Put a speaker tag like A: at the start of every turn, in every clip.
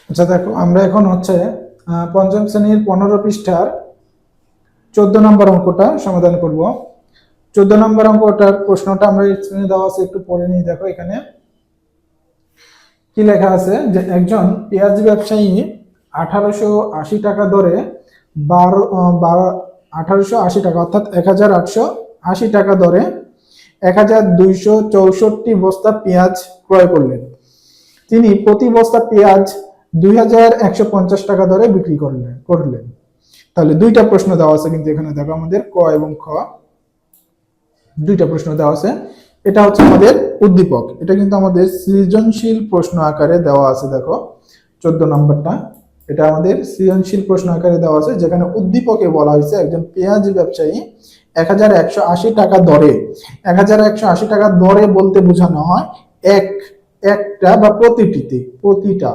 A: আচ্ছা দেখো, আমরা এখন হচ্ছে পঞ্চম শ্রেণীর 15 পৃষ্ঠার 14 নম্বর অঙ্কটা সমাধান করব। 14 নম্বর অঙ্কটার প্রশ্নটা আমরা স্ক্রিনে দেওয়া আছে, একটু পড়ে নিই। দেখো এখানে কি লেখা আছে যে একজন পেঁয়াজ ব্যবসায়ী 1880 টাকা দরে 1880 টাকা অর্থাৎ 1880 টাকা দরে 1264 বস্তা পেঁয়াজ ক্রয় করলেন। তিনি প্রতি বস্তা পেঁয়াজ 2150 টাকা দরে বিক্রি করলেন। তাহলে দুইটা প্রশ্ন দেওয়া আছে, কিন্তু এখানে দেখো আমাদের ক এবং খ দুইটা প্রশ্ন দেওয়া আছে। এটা হচ্ছে আমাদের উদ্দীপক, এটা কিন্তু আমাদের সৃজনশীল প্রশ্ন আকারে দেওয়া আছে। দেখো 14 নম্বরটা, এটা আমাদের সৃজনশীল প্রশ্ন আকারে দেওয়া আছে, যেখানে উদ্দীপকে বলা হয়েছে একজন পেঁয়াজ ব্যবসায়ী 1180 টাকা দরে, 1180 টাকা দরে বলতে বোঝানো হয় একটা বা প্রতিটা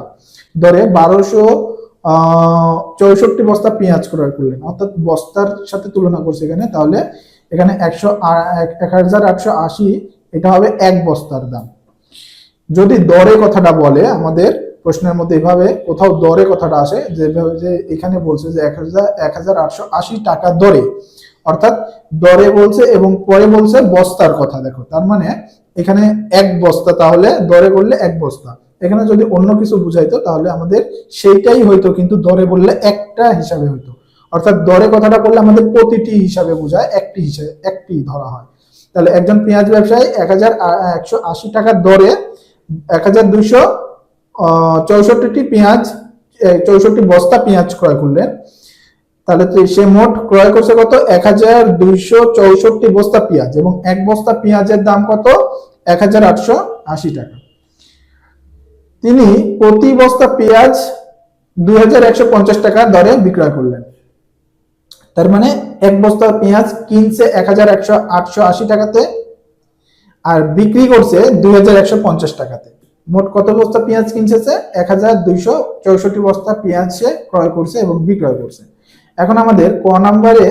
A: দরে 1264 বস্তা পেঁয়াজ ক্রয় করলেন, অর্থাৎ বস্তার সাথে তুলনা করছে এখানে। তাহলে এখানে 1880 এটা হবে এক বস্তার দাম। যদি দরে কথাটা বলে, আমাদের প্রশ্নের মধ্যে এভাবে কোথাও দরে কথাটা আসে, যেভাবে যে এখানে বলছে যে 1880 টাকা দরে, অর্থাৎ দরে বলছে এবং পরে বলছে বস্তার কথা। দেখো তার মানে এখানে এক বস্তা, তাহলে দরে বললে এক বস্তা। এখানে যদি অন্য কিছু বুঝাইতো তাহলে আমাদের সেইটাই হইতো, কিন্তু দরে বললে একটা হিসাবে হইতো। অর্থাৎ দরে কথাটা বললে আমাদের প্রতিটি হিসাবে বোঝায়, একটি ধরা হয়। তাহলে একজন পেঁয়াজ ব্যবসায়ী 1180 টাকার দরে 1264 পেঁয়াজ 64 বস্তা পেঁয়াজ ক্রয় করলেন। তাহলে সে মোট ক্রয় করছে কত? 1264 বস্তা পেঁয়াজ, এবং এক বস্তা পেঁয়াজের দাম কত? 1880 টাকা। তিনি প্রতি বস্তা পেঁয়াজ 2150 টাকা দরে বিক্রয় করলেন। তার মানে এক বস্তা পেঁয়াজ কিনছে 1180 টাকাতে আর বিক্রি করছে 2150 টাকাতে। মোট কত বস্তা পেঁয়াজ কিনছে? 1264 বস্তা পেঁয়াজ সে ক্রয় করছে এবং বিক্রয় করছে। এখন আমাদের ক নম্বরে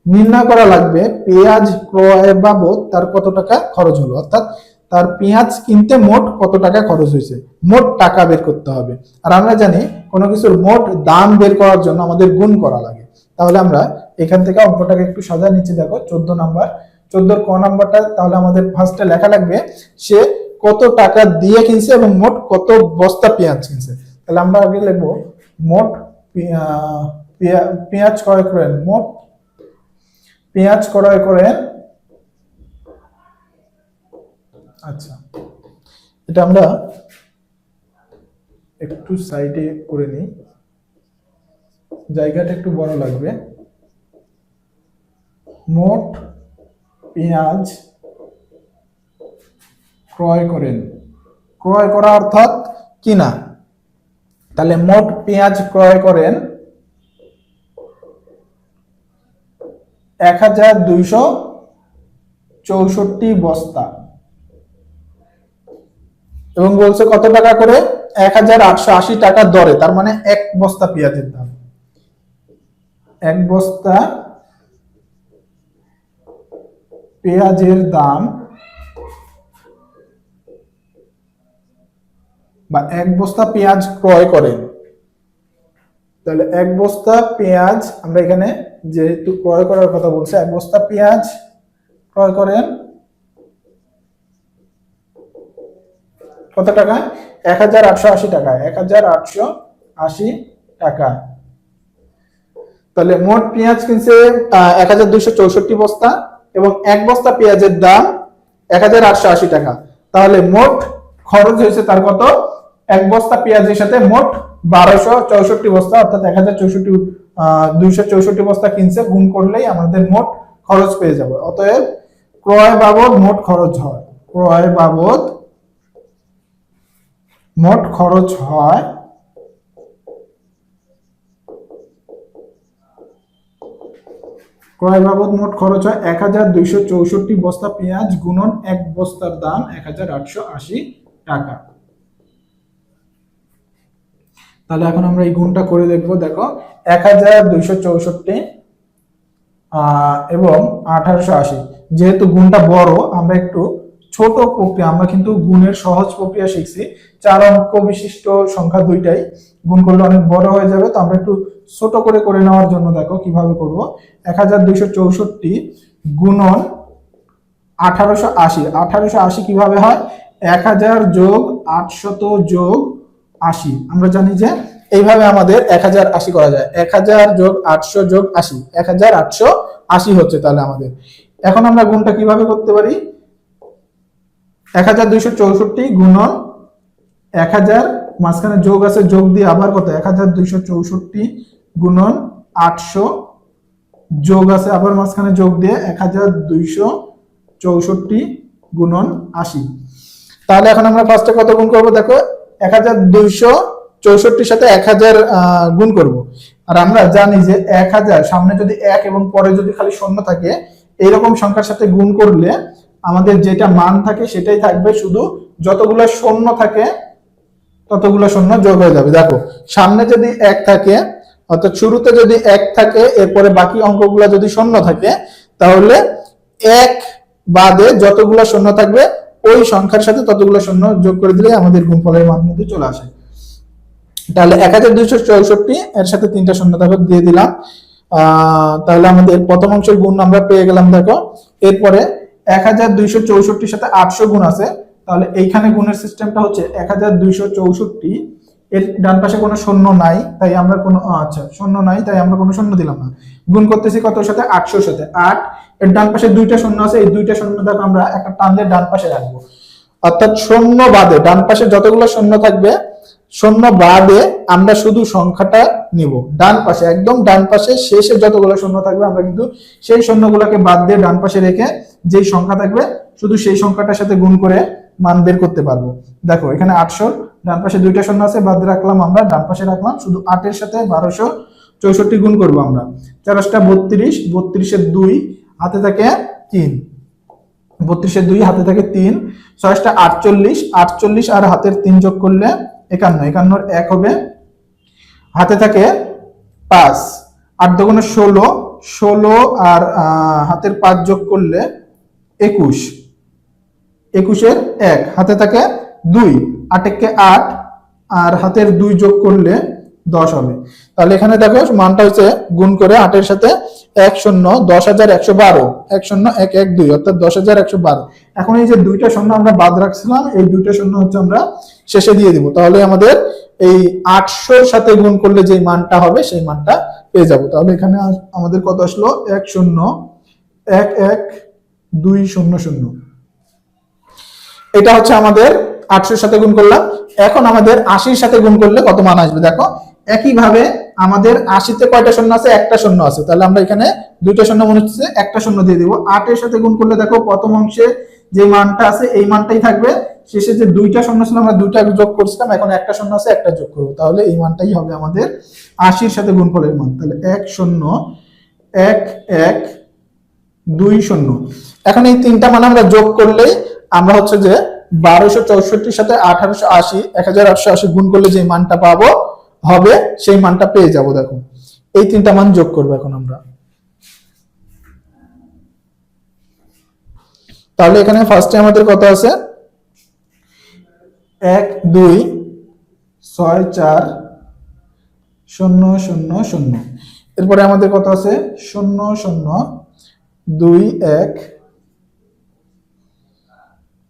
A: নির্ণয় করা লাগবে পেঁয়াজ ক্রয় বাবদ তার কত টাকা খরচ হলো, অর্থাৎ তার পেঁয়াজ কিনতে মোট কত টাকা খরচ হয়েছে, মোট টাকা বের করতে হবে। আর আমরা জানি কোনো কিছুর মোট দাম বের করার জন্য আমাদের গুণ করা লাগে। তাহলে আমরা এখান থেকে অঙ্কটাকে একটু সাজা নিচ্ছি। দেখো 14 নাম্বার, 14 ক নাম্বারটা, তাহলে আমাদের ফার্স্টে লেখা লাগবে সে কত টাকা দিয়ে কিনছে এবং মোট কত বস্তা পেঁয়াজ কিনছে। তাহলে আমরা আগে লিখবো মোট পেঁয়াজ ক্রয় করেন, মোট পেঁয়াজ ক্রয় করেন। আচ্ছা, এটা আমরা একটু সাইডে করে নিই, জায়গাটা একটু বড় লাগবে। মোট পেঁয়াজ ক্রয় করেন, ক্রয় করা অর্থাৎ কিনা। তাহলে মোট পেঁয়াজ ক্রয় করেন 1264 বস্তা, এবং বলছে কত টাকা করে? 1880 টাকা দরে। তার মানে এক বস্তা পেঁয়াজের দাম, এক বস্তা পেঁয়াজের দাম বা এক বস্তা পেঁয়াজ ক্রয় করেন। তাহলে এক বস্তা পেঁয়াজ, আমরা এখানে যেহেতু ক্রয় করার কথা বলছে, এক বস্তা পেঁয়াজ ক্রয় করেন কত টাকা? 1880 টাকা, 1880 টাকা। তাহলে মোট পেঁয়াজ কিনছে 1264 বস্তা এবং এক বস্তা পেঁয়াজের দাম 1880 টাকা। তাহলে মোট খরচ হয়েছে তার কত? এক বস্তা পেঁয়াজের সাথে মোট 1264 বস্তা, অর্থাৎ 264 বস্তা কিনছে, গুণ করলেই আমাদের মোট খরচ পেয়ে যাবে। অতএব ক্রয় বাবদ মোট খরচ হয়, ক্রয় বাবদ মোট খরচ হয় ক্রয় বাবদ মোট খরচ হয় 1264 বস্তা পেঁয়াজ গুণন এক বস্তার দাম 1880 টাকা। তাহলে এখন আমরা এই গুণটা করে দেখবো। দেখো 1264 এবং 1880, যেহেতু গুণটা বড় আমরা একটু ছোট প্রক্রিয়া, আমরা কিন্তু গুণের সহজ প্রক্রিয়া শিখছি, 4 অঙ্ক বিশিষ্ট সংখ্যা দুইটাই গুণ করলে অনেক বড় হয়ে যাবে। তো আমরা একটু ছোট করে নেওয়ার জন্য দেখো কিভাবে করব। 1264 গুণন 1880। 1880 কিভাবে হয়? 1000 যোগ 800 যোগ 80। আমরা জানি যে এইভাবে আমাদের 1080 করা যায়। 1000 যোগ 800 যোগ 80, 1880 হচ্ছে তাহলে আমাদের। এখন আমরা গুণটা কিভাবে করতে পারি? 1264 গুণন 1000, মাঝখানে যোগ আছে, যোগ দিয়ে আবার কত? 1264 গুণন 800, যোগ আছে আবার মাঝখানে যোগ দিয়ে 1264 গুণন 80। তাহলে এখন আমরা ফার্স্টে কত গুণ করব দেখো, 1264 সাথে 1000 গুণ করব। আর আমরা জানি যে 1000 সামনে যদি 1 এবং পরে যদি খালি শূন্য থাকে, এইরকম সংখ্যার সাথে গুণ করলে আমাদের যেটা মান থাকে সেটাই থাকবে, শুধু যতগুলো শূন্য থাকে ততগুলো শূন্য যোগ হয়ে যাবে। দেখো সামনে যদি 1 থাকে, অর্থাৎ শুরুতে যদি 1 থাকে, এরপরে বাকি অঙ্কগুলো যদি শূন্য থাকে, তাহলে 1 বাদে যতগুলো শূন্য থাকবে ওই সংখ্যার সাথে ততগুলো শূন্য যোগ করে দিলে আমাদের গুণফলের মান কিন্তু চলে আসে। তাহলে 1264 এর সাথে 3টা শূন্য দেখো দিয়ে দিলাম। তাহলে আমাদের প্রথম অংশের গুণ আমরা পেয়ে গেলাম। দেখো এরপরে 1264 সাথে 800 গুণ আছে, তাহলে এইখানে গুণের সিস্টেমটা হচ্ছে 1264 এর ডান পাশে কোনো শূন্য নাই, তাই আমরা কোনো শূন্য নাই, তাই আমরা কোনো শূন্য দিলাম না। গুণ করতেছি কত সাথে? 800 সাথে। 8 এর ডান পাশে 2টা শূন্য আছে, এই 2টা শূন্য দেখো আমরা একটা টানলে ডান পাশে রাখবো, অর্থাৎ শূন্য বাদে ডান পাশে যতগুলো শূন্য থাকবে, শূন্য বাদে আমরা শুধু সংখ্যাটা নিব ডান পাশে, একদম ডান পাশে শেষে যতগুলো শূন্য থাকবে আমরা কিন্তু সেই শূন্যগুলোকে বাদ দিয়ে ডান পাশে রেখে যেই সংখ্যা থাকবে শুধু সেই সংখ্যাটার সাথে গুণ করে মান বের করতে পারবো। দেখো এখানে 800, ডান পাশে 2টা শূন্য আছে, বাদ রাখলাম আমরা, ডান পাশে রাখলাম, শুধু 8 এর সাথে 1264 গুণ করব আমরা। 4টা 32, 32 এর 2 হাতে থাকে 3, 32 এর 2 হাতে থাকে 3, 6টা 48, 48 আর হাতের 3 যোগ করলে 51, 51 এর 1 হবে, হাতে থাকে 5, 8 দুগুণে 16, 16 আর হাতের 5 যোগ করলে 21, 21 এর 1 হাতে থাকে 2, 8 একে 8 আর হাতের 2 যোগ করলে 10 হবে। তাহলে এখানে দেখো মানটা হচ্ছে গুণ করে 8 এর সাথে 1 0 10112, 1 0 1 1 2 অর্থাৎ 10112। এখন এই যে 2টা শূন্য আমরা বাদ রাখছিলাম, এই 2টা শূন্য হচ্ছে আমরা শেষে দিয়ে দিব, তাহলে আমাদের এই 800 এর সাথে গুণ করলে যে মানটা হবে সেই মানটা পেয়ে যাব। তাহলে এখানে আমাদের কত আসলো? 1 0 1 1 2 0 0। এটা হচ্ছে আমাদের 800 এর সাথে গুণ করলাম। এখন আমাদের 80 এর সাথে গুণ করলে কত মান আসবে দেখো। একইভাবে আমাদের 80 তে কয়টা শূন্য আছে? একটা শূন্য আছে, তাহলে আমরা এখানে 2টা শূন্য মনে হচ্ছে একটা শূন্য দিয়ে দিব। 8 এর সাথে গুণ করলে দেখো প্রথম অংশে যে মানটা আছে এই মানটাই থাকবে, শেষে যে 2টা শূন্য ছিল আমরা 2টা যোগ করছিলাম, এখন একটা শূন্য আছে একটা যোগ করব, তাহলে এই মানটাই হবে আমাদের 80 এর সাথে গুণফলের মান। তাহলে 1 0 1 1 2 0। এখন এই 3টা মান আমরা যোগ করলেই আমরা হচ্ছে যে 1264 সাথে 1880, 1880 গুণ করলে যে মানটা পাবো হবে সেই মানটা পেয়ে যাব। দেখো এই 3টা মান যোগ করব এখন আমরা। তাহলে এখানে ফার্স্টে আমাদের কত আছে? 1 2 6 4 0 0 0। এরপরে আমাদের কত আছে? 0 0 2 1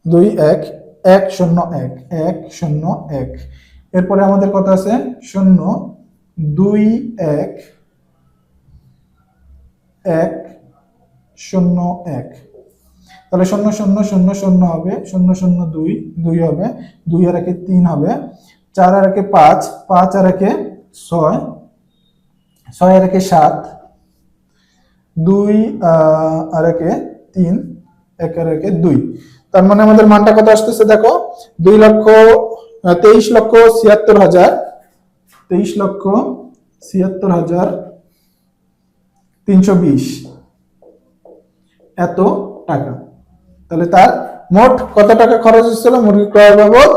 A: 2 1 1 0 1 1 0 1। এরপরে আমাদের কত আছে? 0 2 1 1 0 1। তাহলে 0 0 0 0 হবে, 0 0 2 2 হবে, 2 আর 1 3 হবে, 4 আর 1 5, 5 আর 1 6, 6 আর 1 7, 2 আর 1 3, 1 আর 1 2। তার মানে আমাদের মানটা কত আসতেছে দেখো, 23,76,000, 23,76,320 এত টাকা। তাহলে তার মোট কত টাকা খরচ হচ্ছিল মুরগি ক্রয় বাবদ,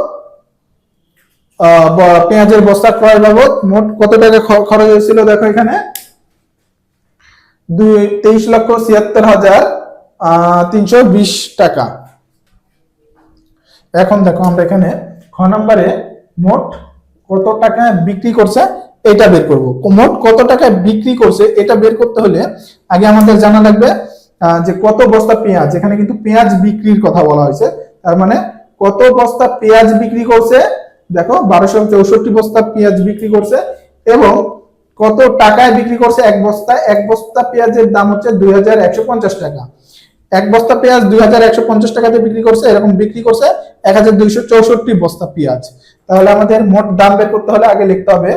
A: পেঁয়াজের বস্তা ক্রয় বাবদ মোট কত টাকা খরচ হয়েছিল দেখো এখানে 23,76,320 টাকা। এখন দেখো আমরা এখানে খ নম্বরে মোট কত টাকা বিক্রি করছে এটা বের করব। মোট কত টাকা বিক্রি করছে এটা বের করতে হলে আগে আমাদের জানা লাগবে যে কত বস্তা পেঁয়াজ, এখানে কিন্তু পেঁয়াজ বিক্রির কথা বলা হয়েছে, তার মানে কত বস্তা পেঁয়াজ বিক্রি করছে, দেখো 1264 বস্তা পেঁয়াজ বিক্রি করছে, এবং কত টাকায় বিক্রি করছে এক বস্তা। এক বস্তা পেঁয়াজের দাম হচ্ছে 2150 টাকা। এক বস্তা পেঁয়াজ 2150 টাকাতে বিক্রি করছে, এরকম বিক্রি করছে 1264 বস্তা পেঁয়াজ। তাহলে আমাদের মোট দাম বের করতে হলে আগে লিখতে হবে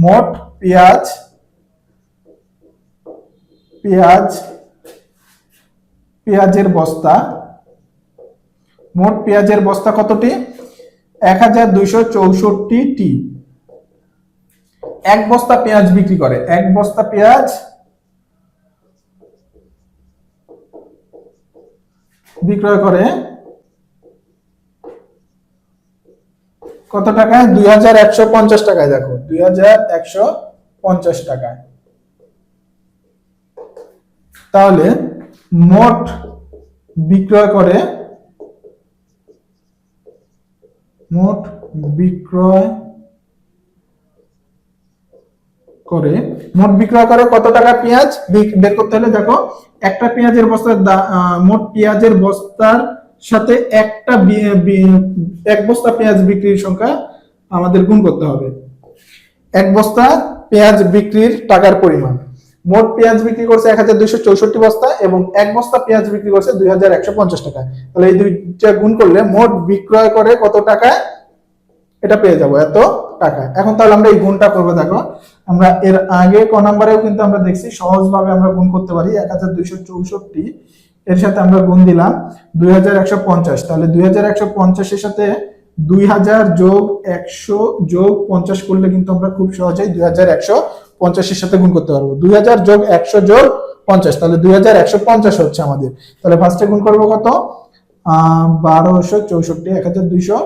A: মোট পেঁয়াজ পেঁয়াজের বস্তা। মোট পেঁয়াজের বস্তা কতটি? 1264টি। এক বস্তা পেঁয়াজ বিক্রি করে, এক বস্তা পেঁয়াজ বিক্রয় করে কত টাকায়? 2150 টাকায়। দেখো 2150 টাকায়। তাহলে মোট বিক্রয় করে কত টাকা পেঁয়াজ বের করতে হলে দেখো একটা পেঁয়াজের বস্তার মোট পেঁয়াজের বস্তার সাথে এক বস্তা পেঁয়াজ বিক্রির সংখ্যা আমাদের গুণ করতে হবে। এক বস্তা পেঁয়াজ বিক্রির টাকার পরিমাণ, মোট পেঁয়াজ বিক্রি করছে 1264 বস্তা এবং এক বস্তা পেঁয়াজ বিক্রি করছে 2150 টাকা। তাহলে এই দুইটা গুণ করলে মোট বিক্রয় করে কত টাকায় এটা পেয়ে যাবো, এত টাকা। এখন তাহলে আমরা এই গুণটা করবো। দেখো আমরা এর আগে ক নম্বরেও কিন্তু আমরা দেখছি সহজভাবে আমরা গুণ করতে পারি। 1264 এর সাথে আমরা গুণ দিলাম 2150। তাহলে 2150 এর সাথে 2000 যোগ 100 যোগ 50 করলে কিন্তু আমরা খুব সহজেই 2150 এর সাথে গুণ করতে পারবো। 2000 যোগ 100 যোগ 50, তাহলে 2150 হচ্ছে আমাদের। তাহলে ফার্স্টে গুণ করবো কত? 1264,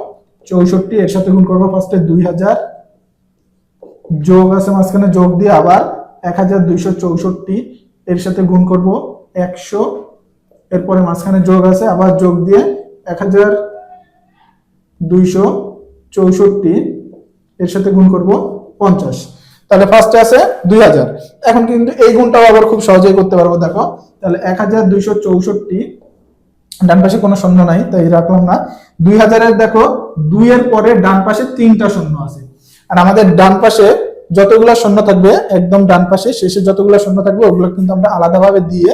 A: 1264 এর সাথে গুণ করবো ফার্স্টে 2000, যোগ আছে মাঝখানে, যোগ দিয়ে আবার 1264 এর সাথে গুণ করব 100, এরপরে মাঝখানে যোগ আছে আবার যোগ দিয়ে 1264 এর সাথে গুণ করব 50। তাহলে ফার্স্টে আছে 2000। এখন কিন্তু এই গুণটাও আবার খুব সহজেই করতে পারবো। দেখো তাহলে 1264, ডান পাশে কোনো শূন্য নাই তাই রাখলাম না। 2000 এর দেখো 2 এর পরে ডান পাশে 3টা শূন্য আছে, আর আমাদের ডান পাশে যতগুলা শূন্য থাকবে একদম ডান পাশে শেষে যতগুলা শূন্য থাকবে ওগুলো কিন্তু আমরা আলাদাভাবে দিয়ে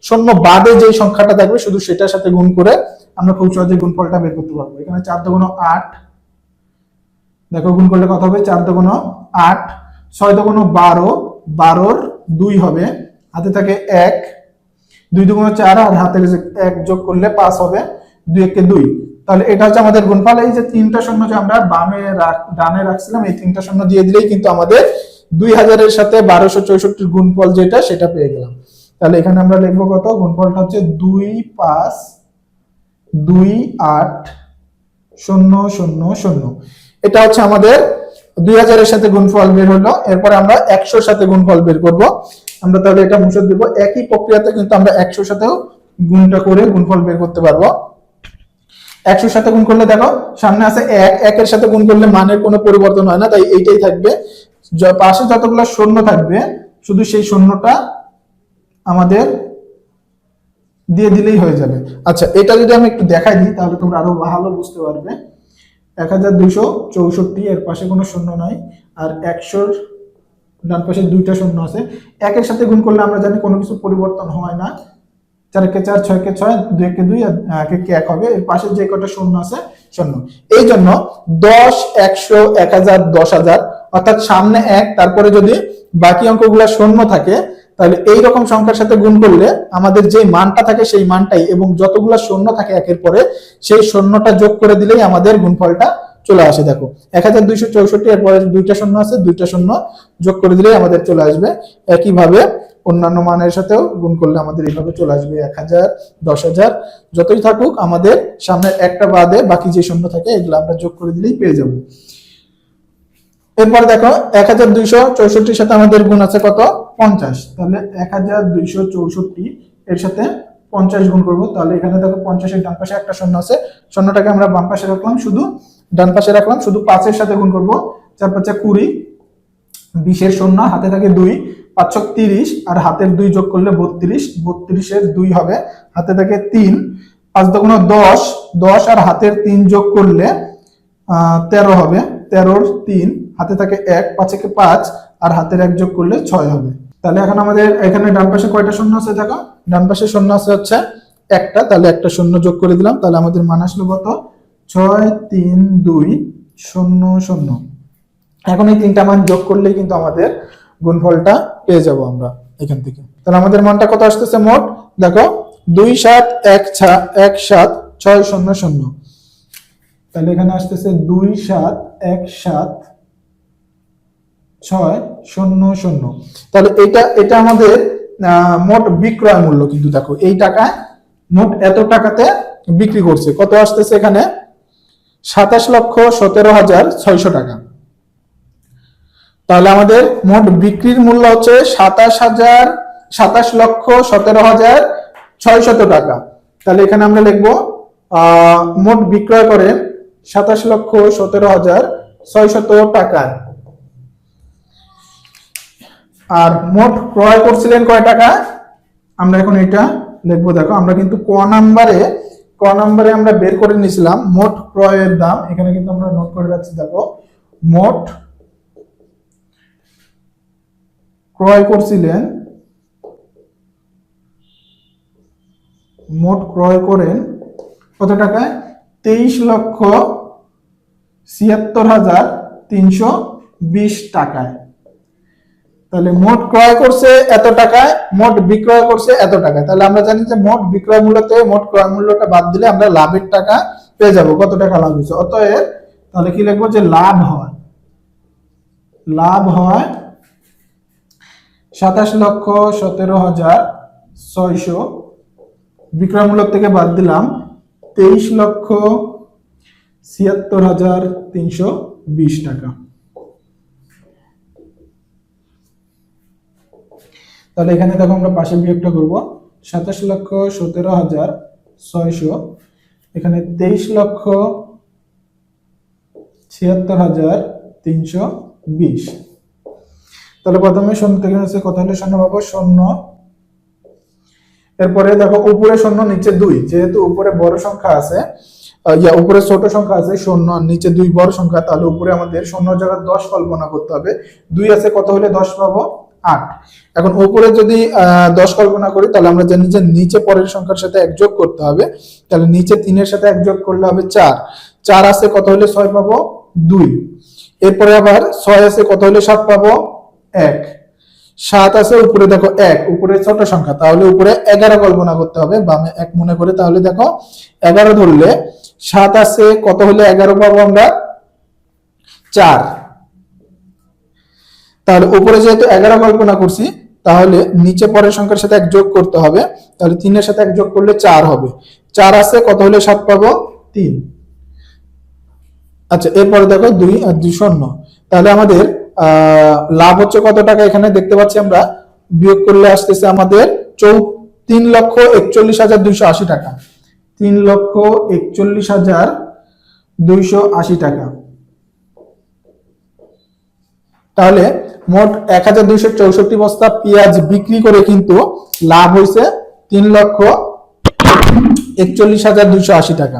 A: শূন্য বাদে যে সংখ্যাটা থাকবে শুধু সেটার সাথে গুণ করে আমরা খুব সহজে গুণফলটা বের করতে পারবো। এখানে 4 × 8, দেখো গুণ করলে কত হবে? 4 × 8, 6 × 12, 12 2 হবে, হাতে থাকে 1, 2 × 4 আর হাতে 1 যোগ করলে 5 হবে, 2 × 2। তাহলে এটা হচ্ছে আমাদের গুণফল। এই যে 3টা শূন্য যে আমরা ডানে রাখছিলাম এই 3টা শূন্য দিয়ে দিলেই কিন্তু আমাদের 2000 এর সাথে 1264 এর গুণফল যেটা সেটা পেয়ে গেলাম। তাহলে এখানে আমরা লিখবো কত? গুণফলটা হচ্ছে 25280000। এটা হচ্ছে আমাদের 2000 এর সাথে গুণফল বের হলো। এরপরে আমরা 100 এর সাথে গুণফল বের করব। আমরা তাহলে এটা মুছে দেব। একই প্রক্রিয়াতে কিন্তু আমরা 100 এর সাথেও গুণটা করে গুণফল বের করতে পারবো। 100 এর সাথে গুণ করলে দেখো সামনে আছে 1, 1 এর সাথে গুণ করলে মানের কোনো পরিবর্তন হয় না, তাই এইটাই থাকবে। পাশে যতগুলো শূন্য থাকবে শুধু সেই শূন্যটা আমাদের দিয়ে দিলেই হয়ে যাবে। আচ্ছা এটা যদি আমি একটু দেখাই দিই তাহলে তোমরা আরো ভালো বুঝতে পারবে। 1264 এর পাশে কোনো শূন্য নাই, আর 100 ডান পাশে 2টা শূন্য আছে। 1 এর সাথে গুণ করলে আমরা জানি কোনো কিছু পরিবর্তন হয় না, 4 × 4, 6 × 6, 2 × 2 আর 1 × 1 হবে। এর পাশে যে কটা শূন্য আছে শূন্য। এই জন্য 10, 100, 1000, 10000 অর্থাৎ সামনে 1 তারপরে যদি বাকি অঙ্কগুলো শূন্য থাকে তাহলে এই রকম সংখ্যার সাথে গুণ করলে আমাদের যে মানটা থাকে সেই মানটাই এবং যতগুলো শূন্য থাকে একের পরে সেই শূন্যটা যোগ করে দিলেই আমাদের গুণফলটা চলে আসে। দেখো 1264 এর পরে 2টা শূন্য আছে, 2টা শূন্য যোগ করে দিলেই আমাদের চলে আসবে। একইভাবে অন্যান্য মানের সাথেও গুণ করলে আমাদের এইভাবে চলে আসবে 1000, 10000 যতই থাকুক আমাদের সামনে একটা বাদে বাকি যে শূন্য থাকে এগুলো আমরা যোগ করে দিলেই পেয়ে যাব। এরপর দেখো 1264 এর সাথে আমাদের গুণ আছে কত? 50। তাহলে 1264 এর সাথে 50 গুণ করব, তাহলে এখানে দেখো 50 এর ডান পাশে একটা শূন্য আছে, শূন্যটাকে আমরা বাম পাশে রাখলাম, শুধু ডান পাশে রাখলাম, শুধু 5 এর সাথে গুণ করব। 4 5 20, 20 এর শূন্য হাতে থাকে 2, 5 6 30 আর হাতের 2 যোগ করলে 32, 32 এর 2 হবে, হাতে থাকে 3, 5 দুগুণ 10, 10 আর হাতের 3 যোগ করলে 13 হবে, 13 এর 3 হাতে থাকে 1, 5 একে 5 আর হাতের 1 যোগ করলে 6 হবে। তাহলে এখন আমাদের এখানে ডান পাশে কয়টা শূন্য আছে দেখো, ডান পাশে শূন্য আছে হচ্ছে একটা, তাহলে একটা শূন্য যোগ করে দিলাম, তাহলে আমাদের মান আসলো কত 6 3 2 0 0। এখন এই তিনটা মান যোগ করলেই কিন্তু আমাদের গুণফলটা পেয়ে যাব আমরা এখান থেকে। তাহলে আমাদের মানটা কত আসতেছে মোট দেখো 2 7 1 7 6 0 0। তাহলে এখানে আসতেছে 2 7 1 7 6 0 0। তাহলে এটা আমাদের মোট বিক্রয় মূল্য, কিন্তু দেখো এই টাকায় মোট এত টাকাতে বিক্রি করছে, কত আসতেছে এখানে 27,17,600 টাকা। তাহলে আমাদের মোট বিক্রির মূল্য হচ্ছে 27,17,600 টাকা। তাহলে এখানে আমরা লিখবো মোট বিক্রয় করেন 27,17,600 টাকায়, আর মোট ক্রয় করছিলেন কয় টাকা, আমরা এখন এটা লিখবো। দেখো আমরা কিন্তু ক নাম্বারে আমরা বের করে নিয়েছিলাম মোট ক্রয়ের দাম, এখানে কিন্তু আমরা নোট করে রাখছি। দেখো মোট ক্রয় করছিলেন, মোট ক্রয় করেন কত টাকায় 23,76,320 টাকায়। তাহলে মোট ক্রয় করছে এত টাকায়, মোট বিক্রয় করছে এত টাকায়। তাহলে আমরা জানি যে মোট বিক্রয় মূল্যতে মোট ক্রয় মূল্যটা বাদ দিলে আমরা লাভের টাকা পেয়ে যাব, কত টাকা লাভ হয়েছে। অতএব তাহলে কি লিখবো যে লাভ হয় 27,17,600, বিক্রয় মূল্য থেকে বাদ দিলাম 23,76,320 টাকা। তাহলে এখানে দেখো আমরা পাশে বিয়োগটা করব, 27,17,600 এখানে 23,76,320। তাহলে প্রথমে শূন্য থেকে হচ্ছে কত হলে শূন্য পাবো, শূন্য। এরপরে দেখো উপরে শূন্য নিচে 2, যেহেতু উপরে বড় সংখ্যা আছে, উপরে ছোট সংখ্যা আছে শূন্য আর নিচে 2 বড় সংখ্যা, তাহলে উপরে আমাদের শূন্য জায়গায় 10 কল্পনা করতে হবে। 2 আছে কত হলে 10 পাবো, 8। এখন উপরে যদি 10 কল্পনা করি, তাহলে আমরা জানি যে নিচে পরের সংখ্যার সাথে 1 যোগ করতে হবে, তাহলে নিচে 3 এর সাথে 1 যোগ করলে হবে 4। 4 আছে কত হলে 6 পাবো, 2। এরপরে আবার 6 আছে কত হলে 7 পাবো, 1। 7 আছে উপরে দেখো 1, উপরে ছোট সংখ্যা, তাহলে উপরে 11 কল্পনা করতে হবে, বামে 1 মনে করে। তাহলে দেখো 11 ধরলে 7 আছে কত হলে 11 পাবো আমরা, 4। তাহলে উপরে যেহেতু 11 কল্পনা করছি, তাহলে নিচে পরের সংখ্যার সাথে 1 যোগ করতে হবে, তাহলে 3 এর সাথে 1 যোগ করলে 4 হবে। 4 আছে কত হলে 7 পাবো, 3। আচ্ছা, এরপরে দেখো 2 আর 2 শূন্য। তাহলে আমাদের লাভ হচ্ছে কত টাকা, এখানে দেখতে পাচ্ছি আমরা, বিয়োগ করলে আসতেছে আমাদের 3,41,280 টাকা, 3,41,280 টাকা। তাহলে মোট 1,264 বস্তা পেঁয়াজ বিক্রি করে কিন্তু লাভ হয়েছে 3,41,280 টাকা।